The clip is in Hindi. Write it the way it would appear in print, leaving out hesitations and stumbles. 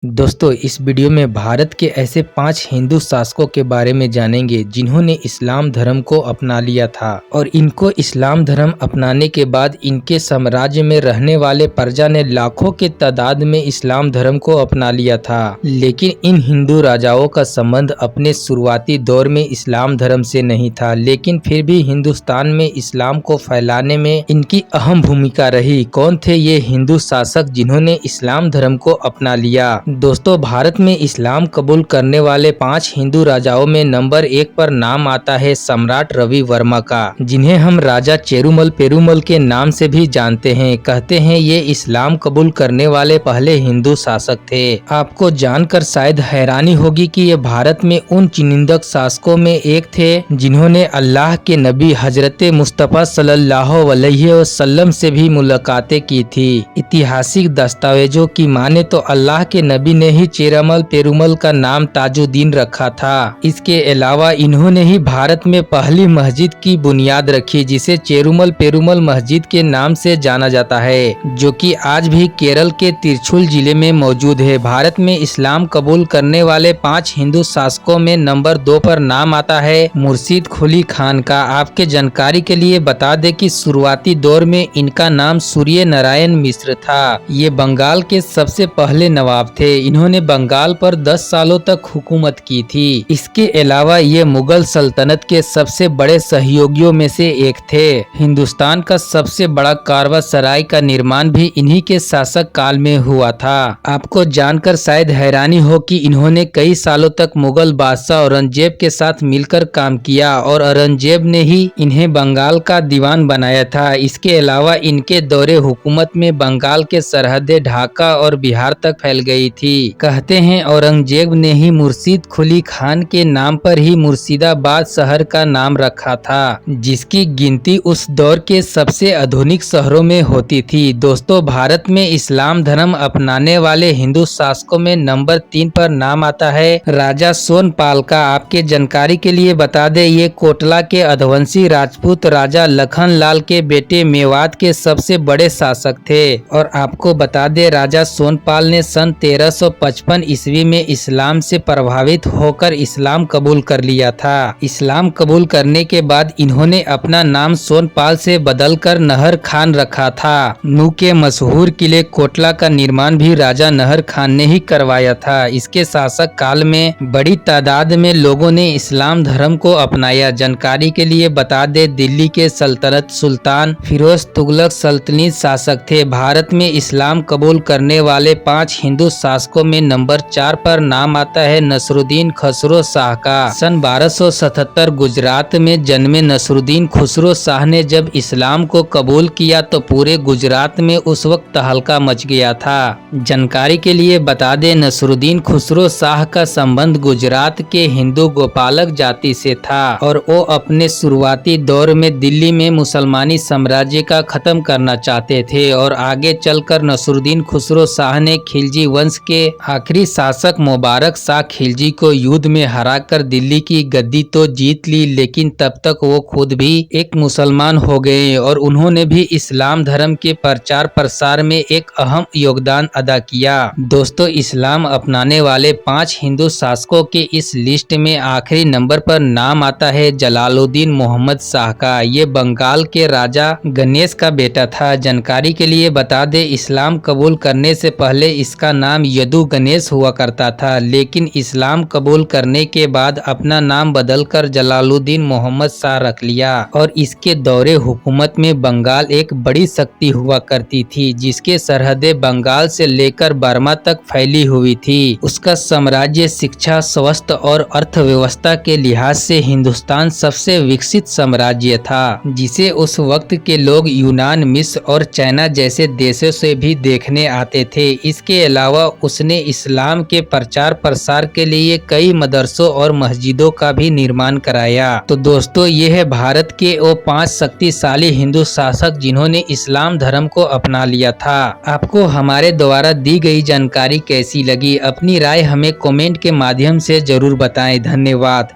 दोस्तों इस वीडियो में भारत के ऐसे 5 हिंदू शासकों के बारे में जानेंगे जिन्होंने इस्लाम धर्म को अपना लिया था और इनको इस्लाम धर्म अपनाने के बाद इनके साम्राज्य में रहने वाले प्रजा ने लाखों के तादाद में इस्लाम धर्म को अपना लिया था। लेकिन इन हिंदू राजाओं का संबंध अपने शुरुआती दौर में इस्लाम धर्म से नहीं था, लेकिन फिर भी हिंदुस्तान में इस्लाम को फैलाने में इनकी अहम भूमिका रही। कौन थे ये हिंदू शासक जिन्होंने इस्लाम धर्म को अपना लिया? दोस्तों भारत में इस्लाम कबूल करने वाले 5 हिंदू राजाओं में नंबर 1 पर नाम आता है सम्राट रवि वर्मा का, जिन्हें हम राजा चेरुमल पेरुमल के नाम से भी जानते हैं। कहते हैं ये इस्लाम कबूल करने वाले पहले हिंदू शासक थे। आपको जानकर शायद हैरानी होगी कि ये भारत में उन चुनिंदा शासकों में एक थे जिन्होंने अल्लाह के नबी हजरत मुस्तफा सल्लल्लाहु अलैहि वसल्लम से भी मुलाकातें की थी। ऐतिहासिक दस्तावेजों की माने तो अल्लाह के नबी ने ही चेरुमल पेरुमल का नाम ताजुद्दीन रखा था। इसके अलावा इन्होंने ही भारत में पहली मस्जिद की बुनियाद रखी, जिसे चेरुमल पेरुमल मस्जिद के नाम से जाना जाता है, जो कि आज भी केरल के तिरुचुर जिले में मौजूद है। भारत में इस्लाम कबूल करने वाले 5 हिंदू शासकों में नंबर 2 पर नाम आता है मुर्शिद कुली खान का। आपके जानकारी के लिए बता दें कि शुरुआती दौर में इनका नाम सूर्य नारायण मिश्र था। ये बंगाल के सबसे पहले नवाब थे। इन्होंने बंगाल पर 10 सालों तक हुकूमत की थी। इसके अलावा ये मुगल सल्तनत के सबसे बड़े सहयोगियों में से एक थे। हिंदुस्तान का सबसे बड़ा कारवासराय का निर्माण भी इन्हीं के शासक काल में हुआ था। आपको जानकर शायद हैरानी हो कि इन्होंने कई सालों तक मुगल बादशाह औरंगजेब के साथ मिलकर काम किया और औरंगजेब ने ही इन्हें बंगाल का दीवान बनाया था। इसके अलावा इनके दौरे हुकूमत में बंगाल के सरहदें ढाका और बिहार तक फैल गई थी। कहते हैं औरंगजेब ने ही मुर्शिद कुली खान के नाम पर ही मुर्शिदाबाद शहर का नाम रखा था, जिसकी गिनती उस दौर के सबसे आधुनिक शहरों में होती थी। दोस्तों भारत में इस्लाम धर्म अपनाने वाले हिंदू शासकों में नंबर 3 पर नाम आता है राजा सोनपाल का। आपके जानकारी के लिए बता दें ये कोटला के अधवंशी राजपूत राजा लखन लाल के बेटे मेवात के सबसे बड़े शासक थे। और आपको बता दें राजा सोनपाल ने सन 1355 ईस्वी में इस्लाम से प्रभावित होकर इस्लाम कबूल कर लिया था। इस्लाम कबूल करने के बाद इन्होंने अपना नाम सोनपाल से बदलकर नहर खान रखा था। नू के मशहूर किले कोटला का निर्माण भी राजा नहर खान ने ही करवाया था। इसके शासक काल में बड़ी तादाद में लोगों ने इस्लाम धर्म को अपनाया। जानकारी के लिए बता दे दिल्ली के सल्तनत सुल्तान फिरोज तुगलक सल्तनती शासक थे। भारत में इस्लाम कबूल करने वाले 5 हिंदू शासकों में नंबर 4 पर नाम आता है नसरुद्दीन खसरो शाह का। सन 1277 गुजरात में जन्मे नसरुद्दीन खुसरो शाह ने जब इस्लाम को कबूल किया तो पूरे गुजरात में उस वक्त तहलका मच गया था। जानकारी के लिए बता दें नसरुद्दीन खुसरो शाह का संबंध गुजरात के हिंदू गोपालक जाति से था और वो अपने शुरुआती दौर में दिल्ली में मुसलमानी साम्राज्य का खत्म करना चाहते थे और आगे चलकर नसरुद्दीन खुसरो शाह ने खिलजी वंश के आखिरी शासक मुबारक शाह खिलजी को युद्ध में हराकर दिल्ली की गद्दी तो जीत ली, लेकिन तब तक वो खुद भी एक मुसलमान हो गए और उन्होंने भी इस्लाम धर्म के प्रचार प्रसार में एक अहम योगदान अदा किया। दोस्तों इस्लाम अपनाने वाले 5 हिंदू शासकों के इस लिस्ट में आखिरी नंबर पर नाम आता है जलालुद्दीन मोहम्मद शाह का। ये बंगाल के राजा गणेश का बेटा था। जानकारी के लिए बता दे इस्लाम कबूल करने से पहले इसका नाम यदु गणेश हुआ करता था, लेकिन इस्लाम कबूल करने के बाद अपना नाम बदलकर जलालुद्दीन मोहम्मद शाह रख लिया और इसके दौरे हुकूमत में बंगाल एक बड़ी शक्ति हुआ करती थी, जिसके सरहदें बंगाल से लेकर बर्मा तक फैली हुई थी। उसका साम्राज्य शिक्षा, स्वास्थ्य और अर्थव्यवस्था के लिहाज से हिंदुस्तान सबसे विकसित साम्राज्य था, जिसे उस वक्त के लोग यूनान, मिस्र और चाइना जैसे देशों से भी देखने आते थे। इसके अलावा उसने इस्लाम के प्रचार प्रसार के लिए कई मदरसों और मस्जिदों का भी निर्माण कराया। तो दोस्तों ये है भारत के वो 5 शक्तिशाली हिंदू शासक जिन्होंने इस्लाम धर्म को अपना लिया था। आपको हमारे द्वारा दी गई जानकारी कैसी लगी? अपनी राय हमें कमेंट के माध्यम से जरूर बताएं। धन्यवाद।